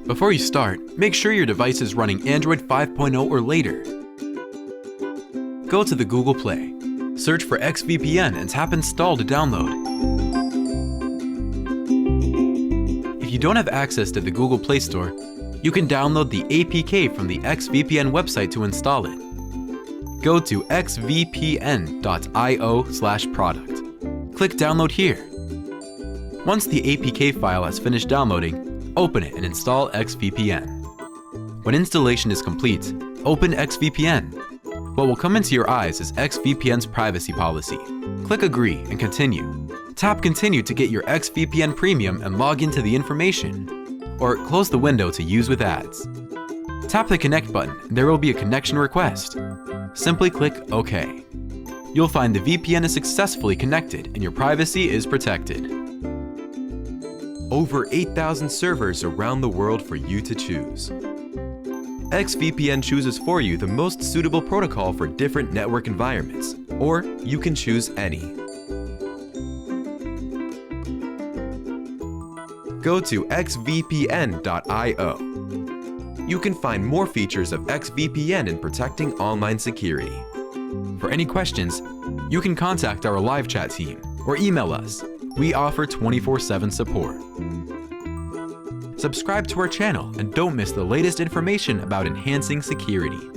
Before you start, make sure your device is running Android 5.0 or later. Go to the Google Play, search for XVPN and tap Install to download. If you don't have access to the Google Play Store, you can download the APK from the XVPN website to install it. Go to xvpn.io/product. Click Download here. Once the APK file has finished downloading, open it and install XVPN. When installation is complete, open XVPN. What will come into your eyes is XVPN's privacy policy. Click Agree and Continue. Tap Continue to get your XVPN Premium and log into the information, or close the window to use with ads. Tap the Connect button and there will be a connection request. Simply click OK. You'll find the VPN is successfully connected and your privacy is protected. Over 8,000 servers around the world for you to choose. XVPN chooses for you the most suitable protocol for different network environments, or you can choose any. Go to xvpn.io. You can find more features of XVPN in protecting online security. For any questions, you can contact our live chat team or email us. We offer 24/7 support. Subscribe to our channel and don't miss the latest information about enhancing security.